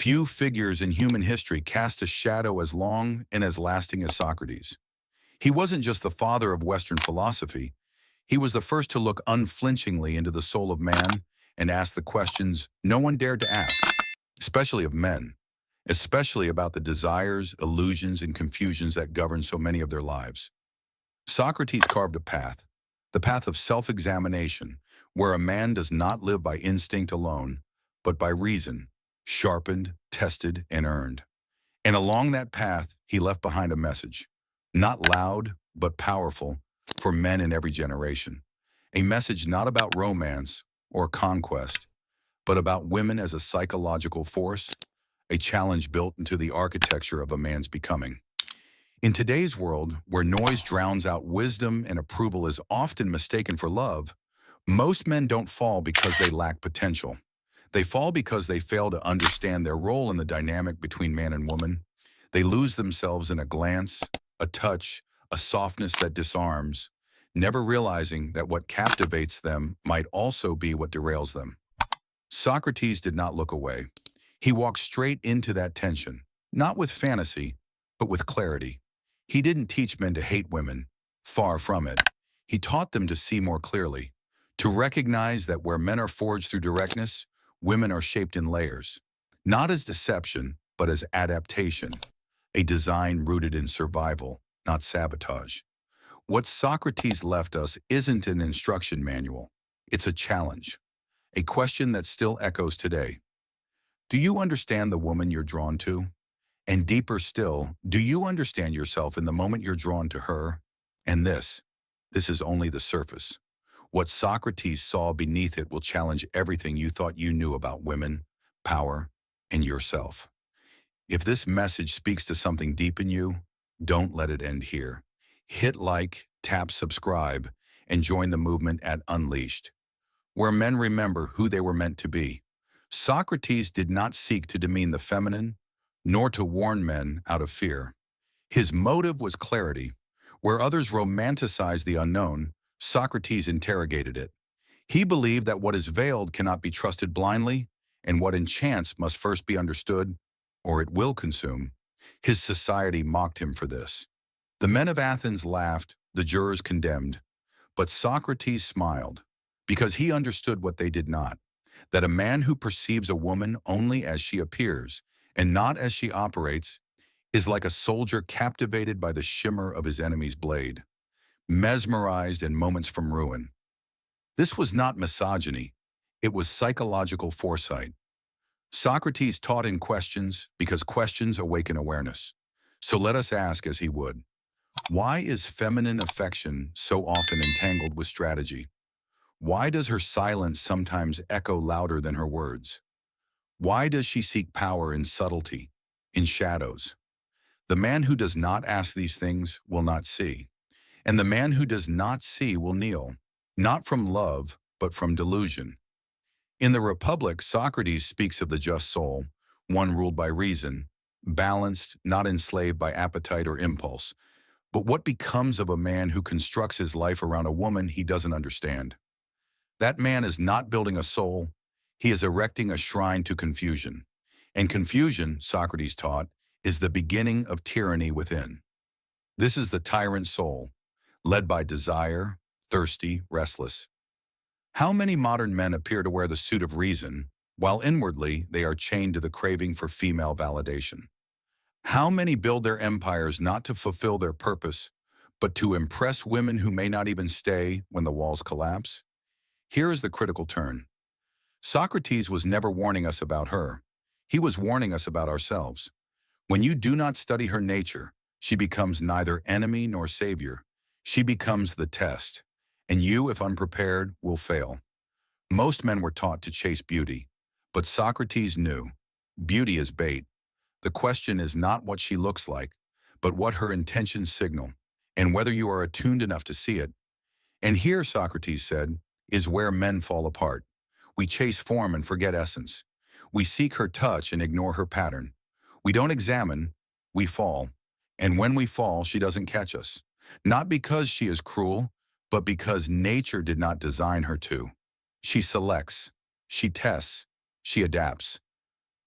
Few figures in human history cast a shadow as long and as lasting as Socrates. He wasn't just the father of Western philosophy, he was the first to look unflinchingly into the soul of man and ask the questions no one dared to ask, especially of men, especially about the desires, illusions, and confusions that govern so many of their lives. Socrates carved a path, the path of self-examination, where a man does not live by instinct alone, but by reason, sharpened, tested, and earned. And along that path, he left behind a message, not loud, but powerful, for men in every generation. A message not about romance or conquest, but about women as a psychological force, a challenge built into the architecture of a man's becoming. In today's world, where noise drowns out wisdom and approval is often mistaken for love, most men don't fall because they lack potential. They fall because they fail to understand their role in the dynamic between man and woman. They lose themselves in a glance, a touch, a softness that disarms, never realizing that what captivates them might also be what derails them. Socrates did not look away. He walked straight into that tension, not with fantasy, but with clarity. He didn't teach men to hate women, far from it. He taught them to see more clearly, to recognize that where men are forged through directness, women are shaped in layers, not as deception, but as adaptation, a design rooted in survival, not sabotage. What Socrates left us isn't an instruction manual. It's a challenge, a question that still echoes today. Do you understand the woman you're drawn to? And deeper still, do you understand yourself in the moment you're drawn to her? And this is only the surface. What Socrates saw beneath it will challenge everything you thought you knew about women, power, and yourself. If this message speaks to something deep in you, don't let it end here. Hit like, tap subscribe, and join the movement at Unleashed, where men remember who they were meant to be. Socrates did not seek to demean the feminine, nor to warn men out of fear. His motive was clarity. Where others romanticized the unknown, Socrates interrogated it. He believed that what is veiled cannot be trusted blindly, and what enchants must first be understood, or it will consume. His society mocked him for this. The men of Athens laughed, the jurors condemned, but Socrates smiled, because he understood what they did not, that a man who perceives a woman only as she appears, and not as she operates, is like a soldier captivated by the shimmer of his enemy's blade, mesmerized in moments from ruin. This was not misogyny, it was psychological foresight. Socrates taught in questions because questions awaken awareness. So let us ask as he would, why is feminine affection so often entangled with strategy? Why does her silence sometimes echo louder than her words? Why does she seek power in subtlety, in shadows? The man who does not ask these things will not see, and the man who does not see will kneel, not from love, but from delusion. In the Republic, Socrates speaks of the just soul, one ruled by reason, balanced, not enslaved by appetite or impulse. But what becomes of a man who constructs his life around a woman he doesn't understand? That man is not building a soul, he is erecting a shrine to confusion. And confusion, Socrates taught, is the beginning of tyranny within. This is the tyrant soul, led by desire, thirsty, restless. How many modern men appear to wear the suit of reason, while inwardly they are chained to the craving for female validation? How many build their empires not to fulfill their purpose, but to impress women who may not even stay when the walls collapse? Here is the critical turn. Socrates was never warning us about her. He was warning us about ourselves. When you do not study her nature, she becomes neither enemy nor savior. She becomes the test, and you, if unprepared, will fail. Most men were taught to chase beauty, but Socrates knew beauty is bait. The question is not what she looks like, but what her intentions signal, and whether you are attuned enough to see it. And here, Socrates said, is where men fall apart. We chase form and forget essence. We seek her touch and ignore her pattern. We don't examine, we fall. And when we fall, she doesn't catch us. Not because she is cruel, but because nature did not design her to. She selects, she tests, she adapts.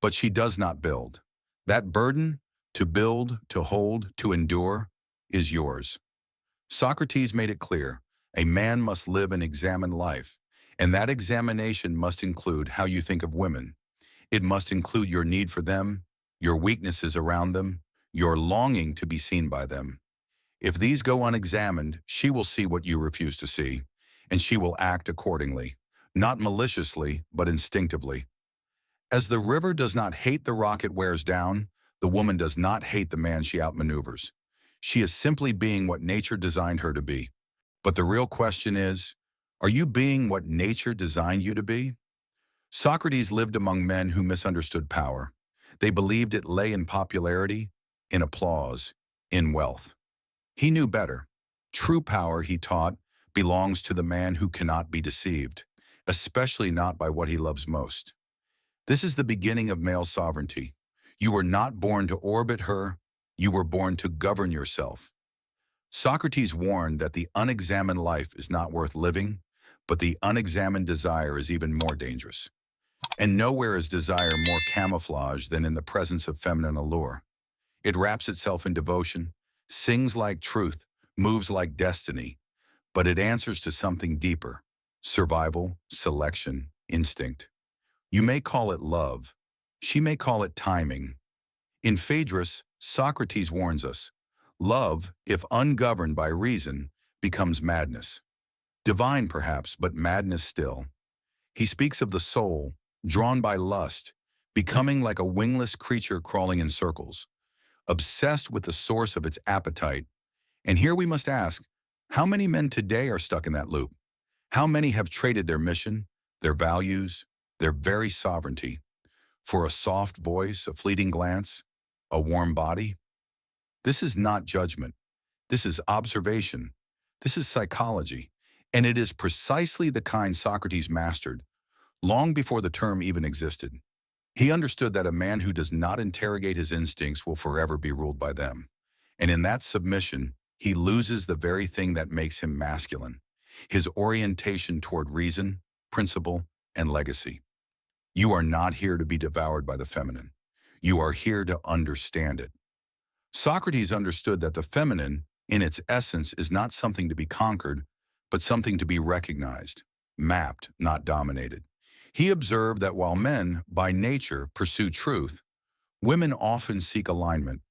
but she does not build. That burden, to build, to hold, to endure, is yours. Socrates made it clear, a man must live an examined life, and that examination must include how you think of women. It must include your need for them, your weaknesses around them, your longing to be seen by them. If these go unexamined, she will see what you refuse to see, and she will act accordingly, not maliciously, but instinctively. As the river does not hate the rock it wears down, the woman does not hate the man she outmaneuvers. She is simply being what nature designed her to be. But the real question is, are you being what nature designed you to be? Socrates lived among men who misunderstood power. They believed it lay in popularity, in applause, in wealth. He knew better. True power, he taught, belongs to the man who cannot be deceived, especially not by what he loves most. This is the beginning of male sovereignty. You were not born to orbit her, you were born to govern yourself. Socrates warned that the unexamined life is not worth living, but the unexamined desire is even more dangerous. And nowhere is desire more camouflaged than in the presence of feminine allure. It wraps itself in devotion, sings like truth, moves like destiny, but it answers to something deeper: survival, selection, instinct. You may call it love. She may call it timing. In Phaedrus, Socrates warns us, love, if ungoverned by reason, becomes madness. Divine perhaps, but madness still. He speaks of the soul, drawn by lust, becoming like a wingless creature crawling in circles, obsessed with the source of its appetite. And here we must ask, how many men today are stuck in that loop? How many have traded their mission, their values, their very sovereignty, for a soft voice, a fleeting glance, a warm body? This is not judgment. This is observation. This is psychology. And it is precisely the kind Socrates mastered, long before the term even existed. He understood that a man who does not interrogate his instincts will forever be ruled by them. And in that submission, he loses the very thing that makes him masculine: his orientation toward reason, principle, and legacy. You are not here to be devoured by the feminine. You are here to understand it. Socrates understood that the feminine, in its essence, is not something to be conquered, but something to be recognized, mapped, not dominated. He observed that while men, by nature, pursue truth, women often seek alignment,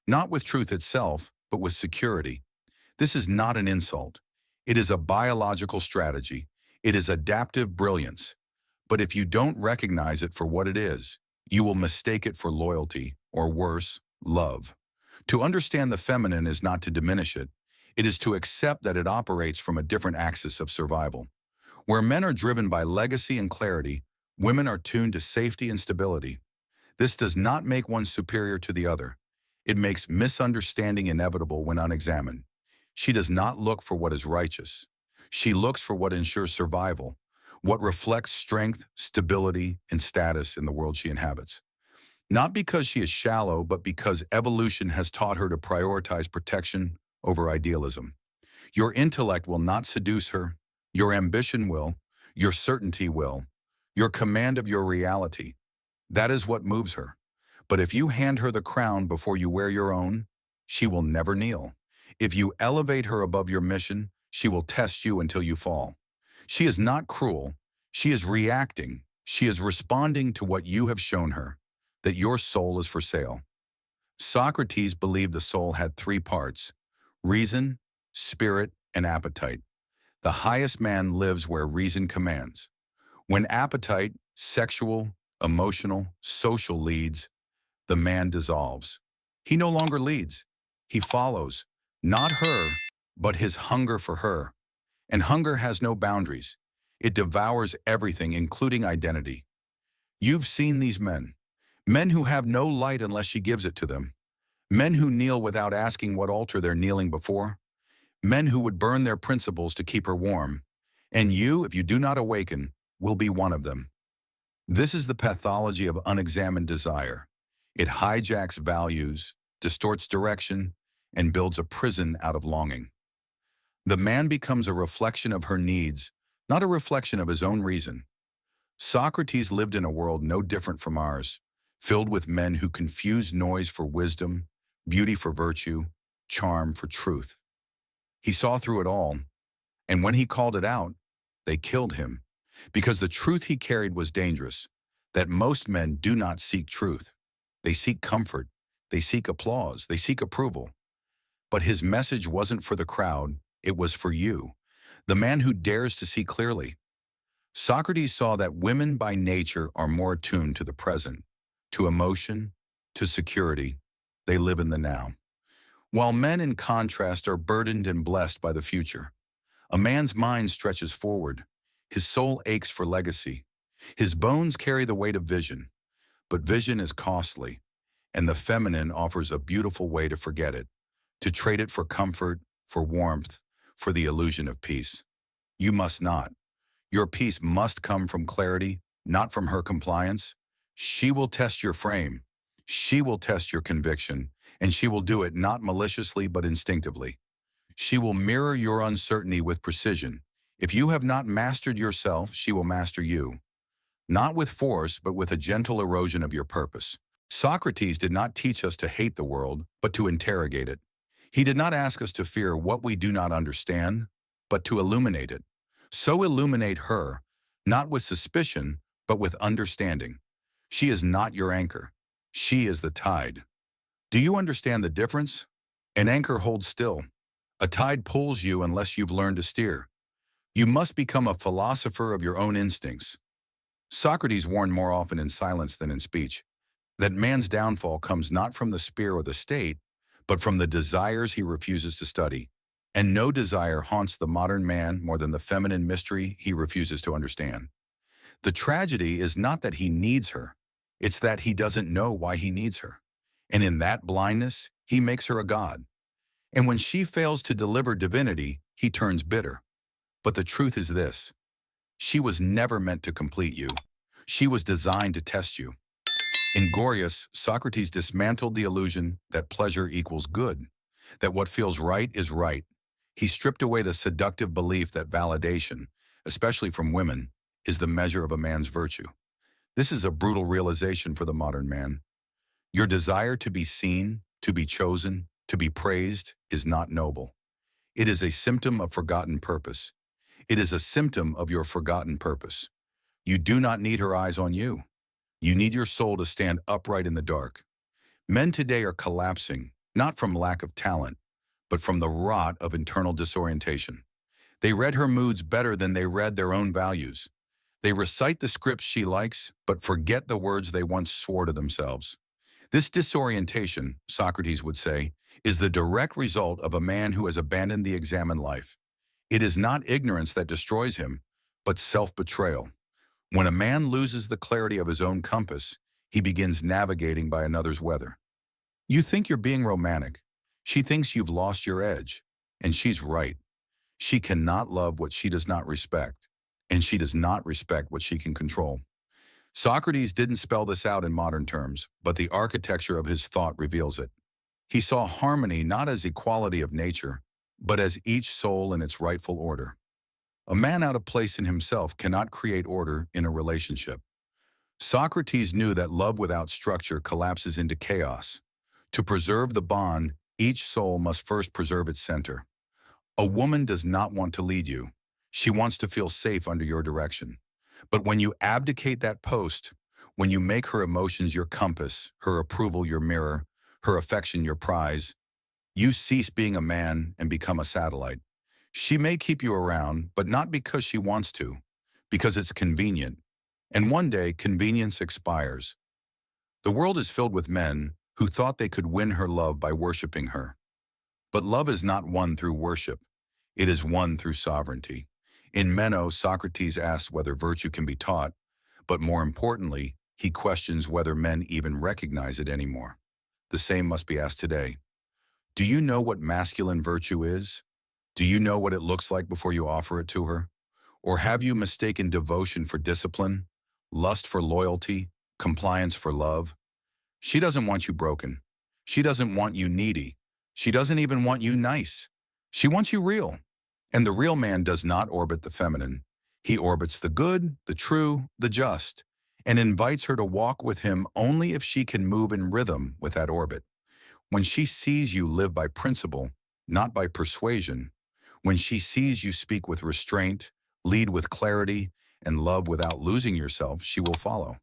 not with truth itself, but with security. This is not an insult. It is a biological strategy. It is adaptive brilliance. But if you don't recognize it for what it is, you will mistake it for loyalty, or worse, love. To understand the feminine is not to diminish it. It is to accept that it operates from a different axis of survival. Where men are driven by legacy and clarity, women are tuned to safety and stability. This does not make one superior to the other. It makes misunderstanding inevitable when unexamined. She does not look for what is righteous. She looks for what ensures survival, what reflects strength, stability, and status in the world she inhabits. Not because she is shallow, but because evolution has taught her to prioritize protection over idealism. Your intellect will not seduce her. Your ambition will. Your certainty will. Your command of your reality. That is what moves her. But if you hand her the crown before you wear your own, she will never kneel. If you elevate her above your mission, she will test you until you fall. She is not cruel. She is reacting. She is responding to what you have shown her, that your soul is for sale. Socrates believed the soul had three parts: reason, spirit, and appetite. The highest man lives where reason commands. When appetite, sexual, emotional, social leads, the man dissolves. He no longer leads. He follows, not her, but his hunger for her. And hunger has no boundaries. It devours everything, including identity. You've seen these men. Men who have no light unless she gives it to them. Men who kneel without asking what altar they're kneeling before. Men who would burn their principles to keep her warm. And you, if you do not awaken, will be one of them. This is the pathology of unexamined desire. It hijacks values, distorts direction, and builds a prison out of longing. The man becomes a reflection of her needs, not a reflection of his own reason. Socrates lived in a world no different from ours, filled with men who confused noise for wisdom, beauty for virtue, charm for truth. He saw through it all, and when he called it out, they killed him, because the truth he carried was dangerous, that most men do not seek truth. They seek comfort, they seek applause, they seek approval. But his message wasn't for the crowd, it was for you, the man who dares to see clearly. Socrates saw that women by nature are more attuned to the present, to emotion, to security. They live in the now. While men, in contrast, are burdened and blessed by the future. A man's mind stretches forward. His soul aches for legacy. His bones carry the weight of vision. But vision is costly, and the feminine offers a beautiful way to forget it, to trade it for comfort, for warmth, for the illusion of peace. You must not. Your peace must come from clarity, not from her compliance. She will test your frame. She will test your conviction, and she will do it not maliciously but instinctively. She will mirror your uncertainty with precision. If you have not mastered yourself, she will master you. Not with force, but with a gentle erosion of your purpose. Socrates did not teach us to hate the world, but to interrogate it. He did not ask us to fear what we do not understand, but to illuminate it. So illuminate her, not with suspicion, but with understanding. She is not your anchor. She is the tide. Do you understand the difference? An anchor holds still. A tide pulls you unless you've learned to steer. You must become a philosopher of your own instincts. Socrates warned more often in silence than in speech that man's downfall comes not from the spear or the state, but from the desires he refuses to study. And no desire haunts the modern man more than the feminine mystery he refuses to understand. The tragedy is not that he needs her, it's that he doesn't know why he needs her. And in that blindness, he makes her a god. And when she fails to deliver divinity, he turns bitter. But the truth is this: she was never meant to complete you. She was designed to test you. In Gorgias, Socrates dismantled the illusion that pleasure equals good, that what feels right is right. He stripped away the seductive belief that validation, especially from women, is the measure of a man's virtue. This is a brutal realization for the modern man. Your desire to be seen, to be chosen, to be praised is not noble. It is a symptom of forgotten purpose. It is a symptom of your forgotten purpose. You do not need her eyes on you. You need your soul to stand upright in the dark. Men today are collapsing, not from lack of talent, but from the rot of internal disorientation. They read her moods better than they read their own values. They recite the scripts she likes, but forget the words they once swore to themselves. This disorientation, Socrates would say, is the direct result of a man who has abandoned the examined life. It is not ignorance that destroys him, but self-betrayal. When a man loses the clarity of his own compass, he begins navigating by another's weather. You think you're being romantic. She thinks you've lost your edge, and she's right. She cannot love what she does not respect, and she does not respect what she can control. Socrates didn't spell this out in modern terms, but the architecture of his thought reveals it. He saw harmony not as equality of nature, but as each soul in its rightful order. A man out of place in himself cannot create order in a relationship. Socrates knew that love without structure collapses into chaos. To preserve the bond, each soul must first preserve its center. A woman does not want to lead you. She wants to feel safe under your direction. But when you abdicate that post, when you make her emotions your compass, her approval your mirror, her affection your prize, you cease being a man and become a satellite. She may keep you around, but not because she wants to, because it's convenient. And one day, convenience expires. The world is filled with men who thought they could win her love by worshiping her. But love is not won through worship. It is won through sovereignty. In Meno, Socrates asks whether virtue can be taught, but more importantly, he questions whether men even recognize it anymore. The same must be asked today. Do you know what masculine virtue is? Do you know what it looks like before you offer it to her? Or have you mistaken devotion for discipline, lust for loyalty, compliance for love? She doesn't want you broken. She doesn't want you needy. She doesn't even want you nice. She wants you real. And the real man does not orbit the feminine. He orbits the good, the true, the just. and invites her to walk with him only if she can move in rhythm with that orbit. When she sees you live by principle, not by persuasion, when she sees you speak with restraint, lead with clarity, and love without losing yourself, she will follow.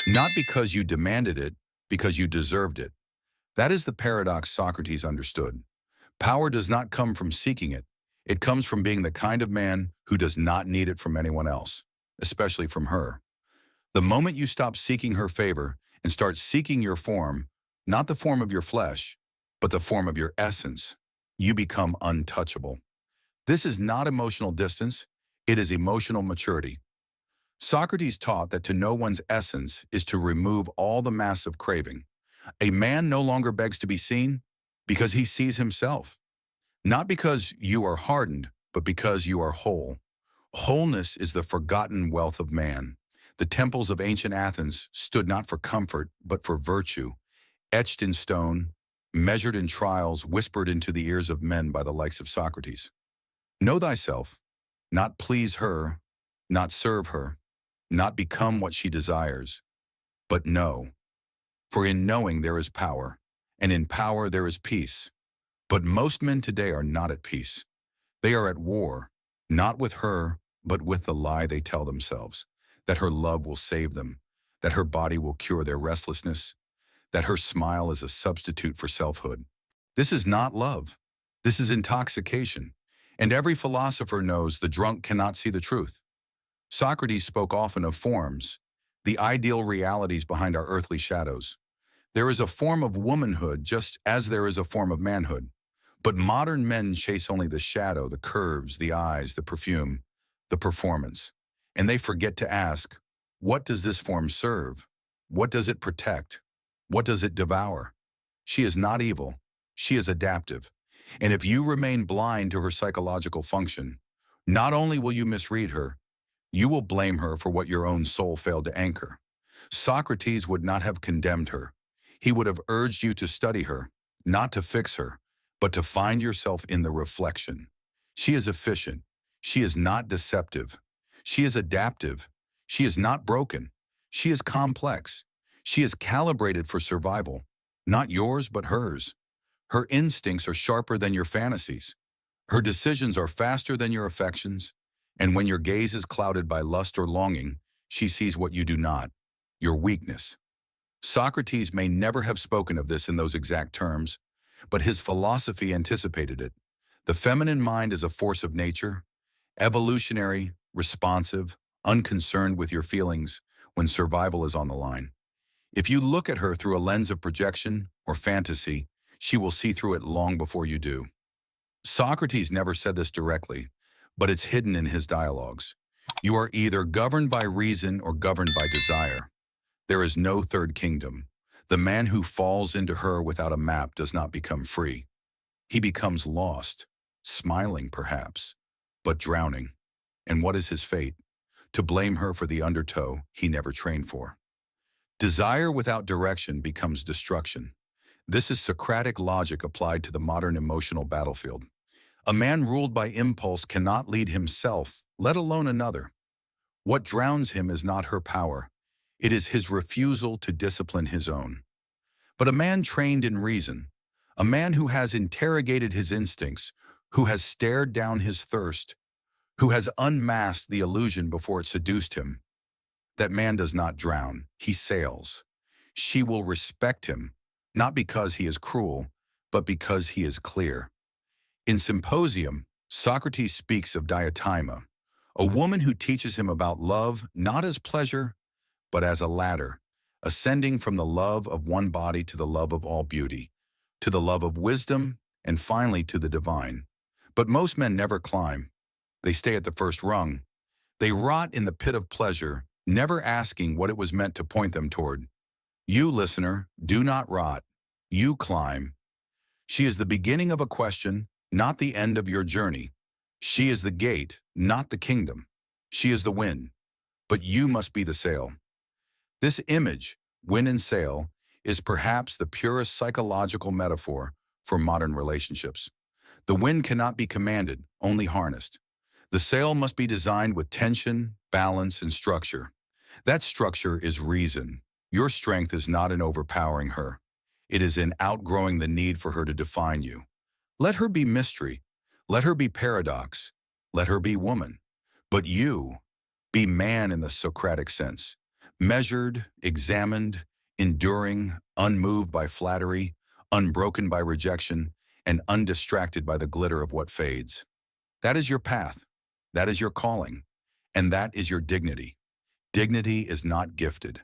Not because you demanded it, because you deserved it. That is the paradox Socrates understood. Power does not come from seeking it. It comes from being the kind of man who does not need it from anyone else, especially from her. The moment you stop seeking her favor and start seeking your form, not the form of your flesh, but the form of your essence, you become untouchable. This is not emotional distance, it is emotional maturity. Socrates taught that to know one's essence is to remove all the massive craving. A man no longer begs to be seen because he sees himself. Not because you are hardened, but because you are whole. Wholeness is the forgotten wealth of man. The temples of ancient Athens stood not for comfort, but for virtue, etched in stone, measured in trials, whispered into the ears of men by the likes of Socrates. Know thyself, not please her, not serve her, not become what she desires, but know. For in knowing there is power, and in power there is peace. But most men today are not at peace. They are at war, not with her, but with the lie they tell themselves, that her love will save them, that her body will cure their restlessness, that her smile is a substitute for selfhood. This is not love. This is intoxication. And every philosopher knows the drunk cannot see the truth. Socrates spoke often of forms, the ideal realities behind our earthly shadows. There is a form of womanhood just as there is a form of manhood. But modern men chase only the shadow, the curves, the eyes, the perfume, the performance. And they forget to ask, what does this form serve? What does it protect? What does it devour? She is not evil. She is adaptive. And if you remain blind to her psychological function, not only will you misread her, you will blame her for what your own soul failed to anchor. Socrates would not have condemned her. He would have urged you to study her, not to fix her, but to find yourself in the reflection. She is efficient. She is not deceptive. She is adaptive. She is not broken. She is complex. She is calibrated for survival, not yours, but hers. Her instincts are sharper than your fantasies. Her decisions are faster than your affections. And when your gaze is clouded by lust or longing, she sees what you do not, your weakness. Socrates may never have spoken of this in those exact terms, but his philosophy anticipated it. The feminine mind is a force of nature, evolutionary, responsive, unconcerned with your feelings when survival is on the line. If you look at her through a lens of projection or fantasy, she will see through it long before you do. Socrates never said this directly, but it's hidden in his dialogues. You are either governed by reason or governed by desire. There is no third kingdom. The man who falls into her without a map does not become free. He becomes lost, smiling perhaps, but drowning. And what is his fate? To blame her for the undertow he never trained for. Desire without direction becomes destruction. This is Socratic logic applied to the modern emotional battlefield. A man ruled by impulse cannot lead himself, let alone another. What drowns him is not her power. It is his refusal to discipline his own. But a man trained in reason, a man who has interrogated his instincts, who has stared down his thirst, who has unmasked the illusion before it seduced him, that man does not drown, he sails. She will respect him, not because he is cruel, but because he is clear. In Symposium, Socrates speaks of Diotima, a woman who teaches him about love not as pleasure, but as a ladder, ascending from the love of one body to the love of all beauty, to the love of wisdom, and finally to the divine. But most men never climb. They stay at the first rung. They rot in the pit of pleasure, never asking what it was meant to point them toward. You, listener, do not rot. You climb. She is the beginning of a question, not the end of your journey. She is the gate, not the kingdom. She is the wind, but you must be the sail. This image, wind and sail, is perhaps the purest psychological metaphor for modern relationships. The wind cannot be commanded, only harnessed. The sail must be designed with tension, balance, and structure. That structure is reason. Your strength is not in overpowering her. It is in outgrowing the need for her to define you. Let her be mystery. Let her be paradox. Let her be woman. But you, be man in the Socratic sense. Measured, examined, enduring, unmoved by flattery, unbroken by rejection, and undistracted by the glitter of what fades. That is your path. That is your calling. And that is your dignity. Dignity is not gifted.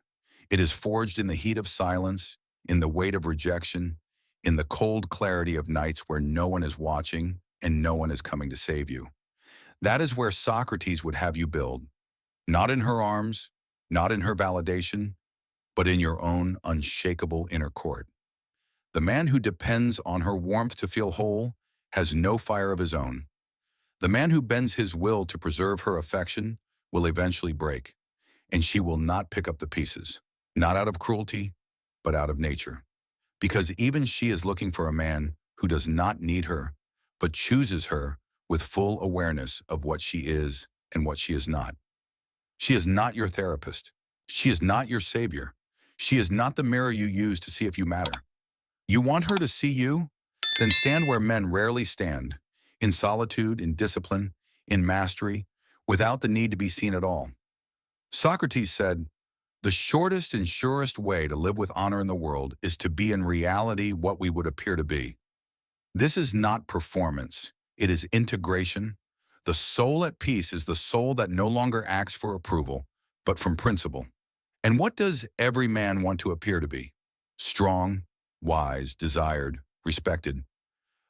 It is forged in the heat of silence, in the weight of rejection, in the cold clarity of nights where no one is watching and no one is coming to save you. That is where Socrates would have you build, not in her arms, not in her validation, but in your own unshakable inner court. The man who depends on her warmth to feel whole has no fire of his own. The man who bends his will to preserve her affection will eventually break, and she will not pick up the pieces, not out of cruelty, but out of nature. Because even she is looking for a man who does not need her, but chooses her with full awareness of what she is and what she is not. She is not your therapist. She is not your savior. She is not the mirror you use to see if you matter. You want her to see you? Then stand where men rarely stand, in solitude, in discipline, in mastery, without the need to be seen at all. Socrates said, "The shortest and surest way to live with honor in the world is to be in reality what we would appear to be." This is not performance. It is integration. The soul at peace is the soul that no longer acts for approval, but from principle. And what does every man want to appear to be? Strong, wise, desired, respected.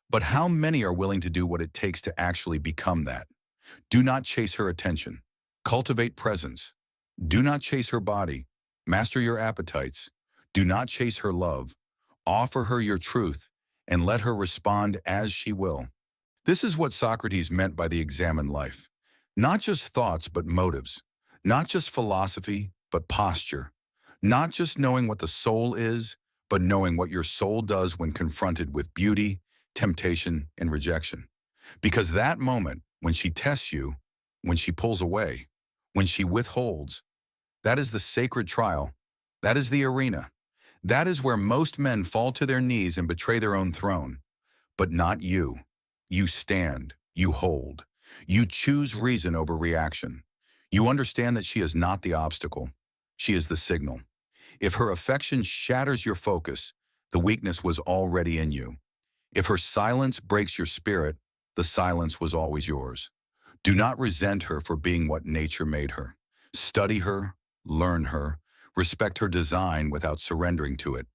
But how many are willing to do what it takes to actually become that? Do not chase her attention. Cultivate presence. Do not chase her body. Master your appetites. Do not chase her love. Offer her your truth and let her respond as she will. This is what Socrates meant by the examined life. Not just thoughts, but motives. Not just philosophy, but posture. Not just knowing what the soul is, but knowing what your soul does when confronted with beauty, temptation, and rejection. Because that moment, when she tests you, when she pulls away, when she withholds, that is the sacred trial. That is the arena. That is where most men fall to their knees and betray their own throne. But not you. You stand. You hold. You choose reason over reaction. You understand that she is not the obstacle. She is the signal. If her affection shatters your focus, the weakness was already in you. If her silence breaks your spirit, the silence was always yours. Do not resent her for being what nature made her. Study her, learn her, respect her design without surrendering to it.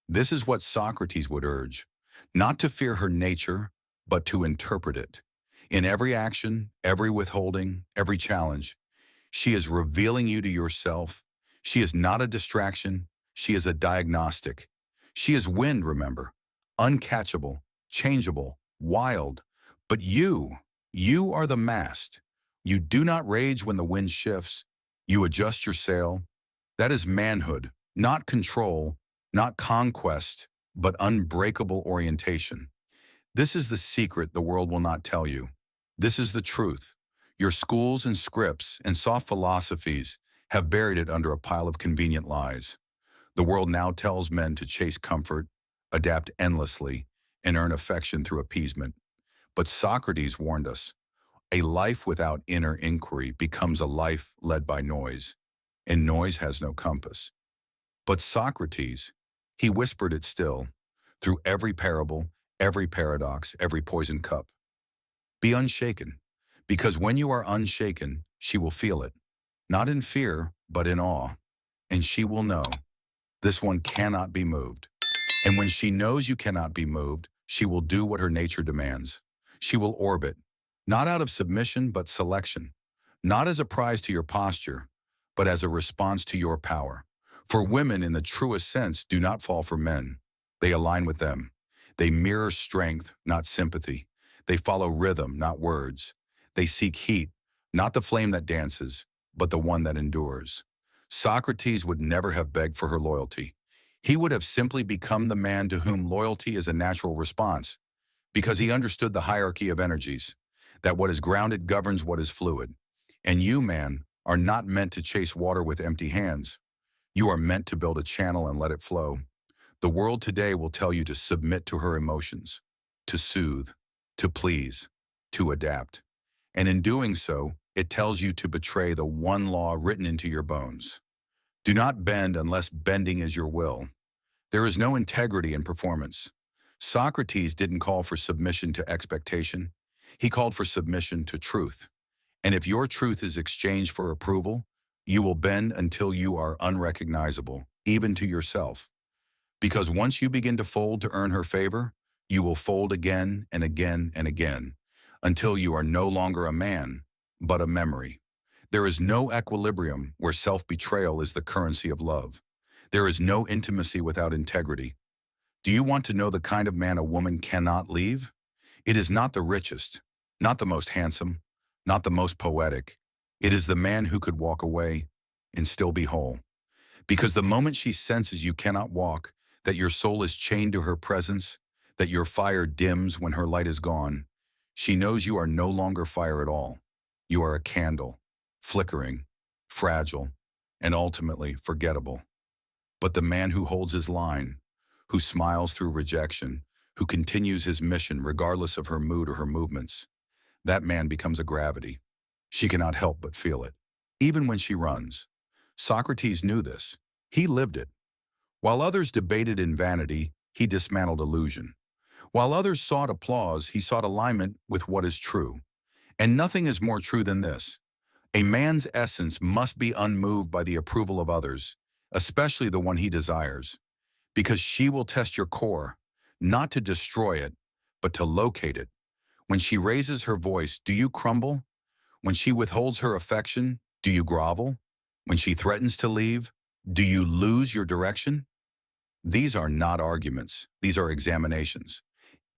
This is what Socrates would urge, not to fear her nature, but to interpret it. In every action, every withholding, every challenge, she is revealing you to yourself. She is not a distraction. She is a diagnostic. She is wind, remember, uncatchable, changeable, wild. But you are the mast. You do not rage when the wind shifts. You adjust your sail. That is manhood, not control, not conquest, but unbreakable orientation. This is the secret the world will not tell you. This is the truth. Your schools and scripts and soft philosophies have buried it under a pile of convenient lies. The world now tells men to chase comfort, adapt endlessly, and earn affection through appeasement. But Socrates warned us, a life without inner inquiry becomes a life led by noise, and noise has no compass. But Socrates, he whispered it still, through every parable, every paradox, every poisoned cup. Be unshaken, because when you are unshaken, she will feel it, not in fear, but in awe, and she will know, this one cannot be moved. And when she knows you cannot be moved, she will do what her nature demands. She will orbit, not out of submission, but selection, not as a prize to your posture, but as a response to your power. For women, in the truest sense, do not fall for men. They align with them. They mirror strength, not sympathy. They follow rhythm, not words. They seek heat, not the flame that dances, but the one that endures. Socrates would never have begged for her loyalty. He would have simply become the man to whom loyalty is a natural response, because he understood the hierarchy of energies, that what is grounded governs what is fluid. And you, man, are not meant to chase water with empty hands. You are meant to build a channel and let it flow. The world today will tell you to submit to her emotions, to soothe, to please, to adapt. And in doing so, it tells you to betray the one law written into your bones. Do not bend unless bending is your will. There is no integrity in performance. Socrates didn't call for submission to expectation. He called for submission to truth. And if your truth is exchanged for approval, you will bend until you are unrecognizable, even to yourself. Because once you begin to fold to earn her favor, you will fold again and again and again, until you are no longer a man, but a memory. There is no equilibrium where self-betrayal is the currency of love. There is no intimacy without integrity. Do you want to know the kind of man a woman cannot leave? It is not the richest, not the most handsome, not the most poetic. It is the man who could walk away and still be whole. Because the moment she senses you cannot walk, that your soul is chained to her presence, that your fire dims when her light is gone, she knows you are no longer fire at all. You are a candle, flickering, fragile, and ultimately forgettable. But the man who holds his line, who smiles through rejection, who continues his mission regardless of her mood or her movements, that man becomes a gravity. She cannot help but feel it, even when she runs. Socrates knew this. He lived it. While others debated in vanity, he dismantled illusion. While others sought applause, he sought alignment with what is true. And nothing is more true than this. A man's essence must be unmoved by the approval of others, especially the one he desires, because she will test your core, not to destroy it, but to locate it. When she raises her voice, do you crumble? When she withholds her affection, do you grovel? When she threatens to leave, do you lose your direction? These are not arguments. These are examinations.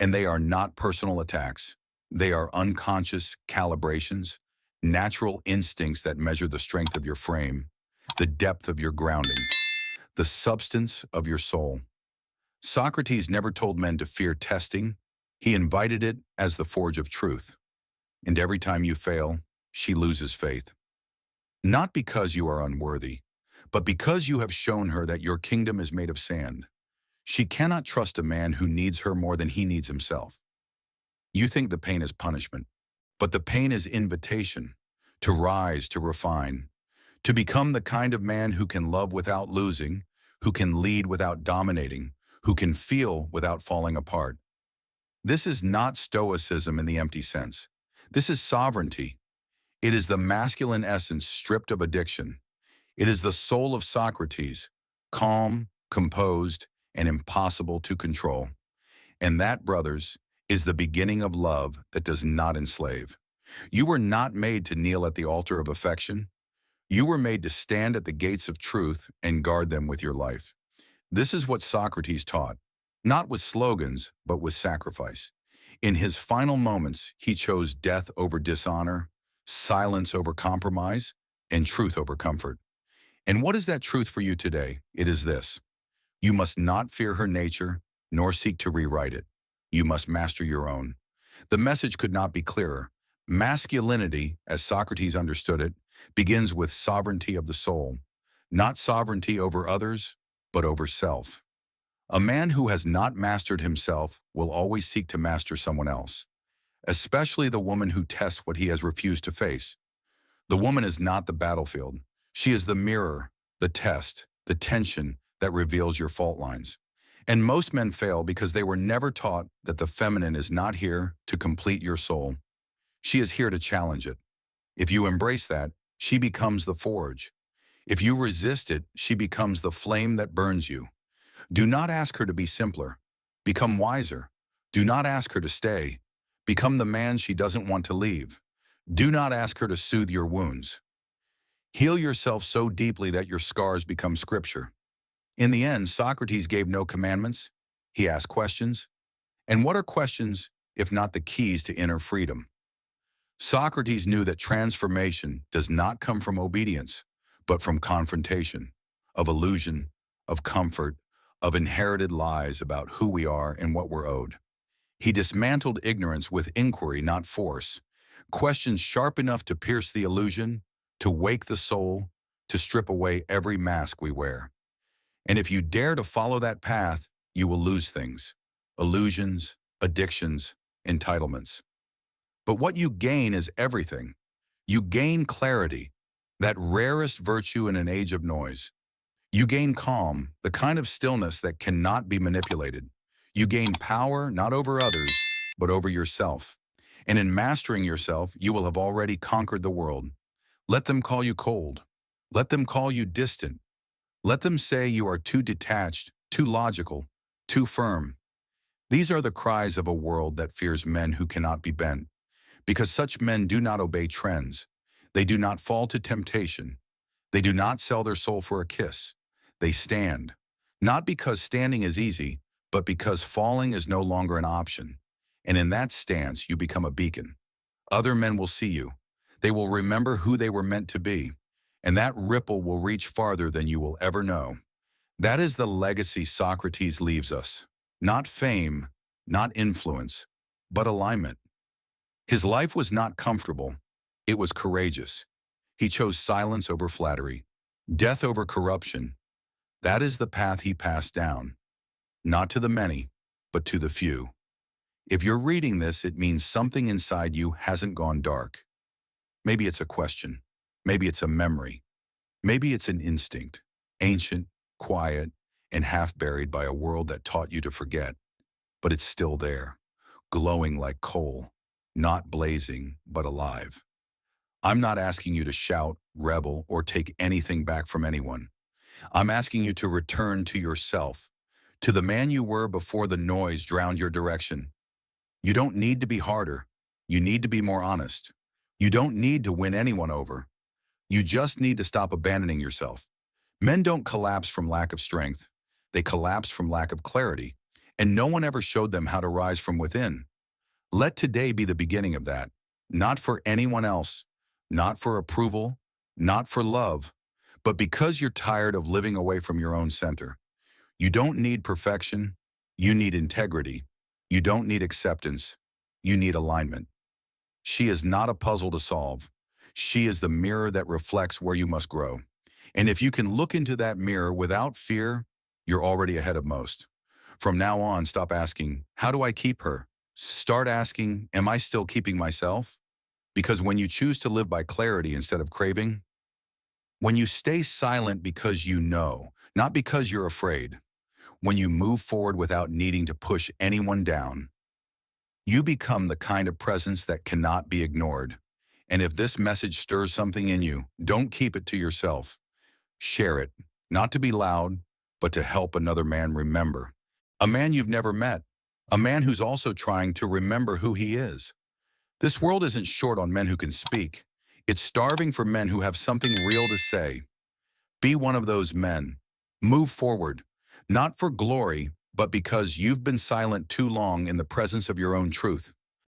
And they are not personal attacks. They are unconscious calibrations, natural instincts that measure the strength of your frame, the depth of your grounding, the substance of your soul. Socrates never told men to fear testing. He invited it as the forge of truth. And every time you fail, she loses faith. Not because you are unworthy, but because you have shown her that your kingdom is made of sand. She cannot trust a man who needs her more than he needs himself. You think the pain is punishment, but the pain is invitation to rise, to refine, to become the kind of man who can love without losing, who can lead without dominating, who can feel without falling apart. This is not stoicism in the empty sense. This is sovereignty. It is the masculine essence stripped of addiction. It is the soul of Socrates, calm, composed, and impossible to control. And that, brothers, is the beginning of love that does not enslave. You were not made to kneel at the altar of affection. You were made to stand at the gates of truth and guard them with your life. This is what Socrates taught, not with slogans, but with sacrifice. In his final moments, he chose death over dishonor, silence over compromise, and truth over comfort. And what is that truth for you today? It is this. You must not fear her nature, nor seek to rewrite it. You must master your own. The message could not be clearer. Masculinity, as Socrates understood it, begins with sovereignty of the soul, not sovereignty over others, but over self. A man who has not mastered himself will always seek to master someone else, especially the woman who tests what he has refused to face. The woman is not the battlefield. She is the mirror, the test, the tension that reveals your fault lines. And most men fail because they were never taught that the feminine is not here to complete your soul. She is here to challenge it. If you embrace that, she becomes the forge. If you resist it, she becomes the flame that burns you. Do not ask her to be simpler. Become wiser. Do not ask her to stay. Become the man she doesn't want to leave. Do not ask her to soothe your wounds. Heal yourself so deeply that your scars become scripture. In the end, Socrates gave no commandments. He asked questions. And what are questions if not the keys to inner freedom? Socrates knew that transformation does not come from obedience, but from confrontation, of illusion, of comfort, of inherited lies about who we are and what we're owed. He dismantled ignorance with inquiry, not force. Questions sharp enough to pierce the illusion, to wake the soul, to strip away every mask we wear. And if you dare to follow that path, you will lose things, illusions, addictions, entitlements. But what you gain is everything. You gain clarity, that rarest virtue in an age of noise. You gain calm, the kind of stillness that cannot be manipulated. You gain power not over others, but over yourself. And in mastering yourself, you will have already conquered the world. Let them call you cold. Let them call you distant. Let them say you are too detached, too logical, too firm. These are the cries of a world that fears men who cannot be bent, because such men do not obey trends. They do not fall to temptation. They do not sell their soul for a kiss. They stand, not because standing is easy, but because falling is no longer an option. And in that stance, you become a beacon. Other men will see you. They will remember who they were meant to be, and that ripple will reach farther than you will ever know. That is the legacy Socrates leaves us. Not fame, not influence, but alignment. His life was not comfortable. It was courageous. He chose silence over flattery, death over corruption. That is the path he passed down, not to the many, but to the few. If you're reading this, it means something inside you hasn't gone dark. Maybe it's a question. Maybe it's a memory. Maybe it's an instinct, ancient, quiet, and half buried by a world that taught you to forget. But it's still there, glowing like coal, not blazing, but alive. I'm not asking you to shout, rebel, or take anything back from anyone. I'm asking you to return to yourself, to the man you were before the noise drowned your direction. You don't need to be harder. You need to be more honest. You don't need to win anyone over. You just need to stop abandoning yourself. Men don't collapse from lack of strength. They collapse from lack of clarity, and no one ever showed them how to rise from within. Let today be the beginning of that, not for anyone else, not for approval, not for love, but because you're tired of living away from your own center. You don't need perfection. You need integrity. You don't need acceptance. You need alignment. She is not a puzzle to solve. She is the mirror that reflects where you must grow. And if you can look into that mirror without fear, you're already ahead of most. From now on, stop asking, how do I keep her? Start asking, am I still keeping myself? Because when you choose to live by clarity instead of craving, when you stay silent because you know, not because you're afraid, when you move forward without needing to push anyone down, you become the kind of presence that cannot be ignored. And if this message stirs something in you, don't keep it to yourself. Share it, not to be loud, but to help another man remember. A man you've never met, a man who's also trying to remember who he is. This world isn't short on men who can speak. It's starving for men who have something real to say. Be one of those men. Move forward, not for glory, but because you've been silent too long in the presence of your own truth.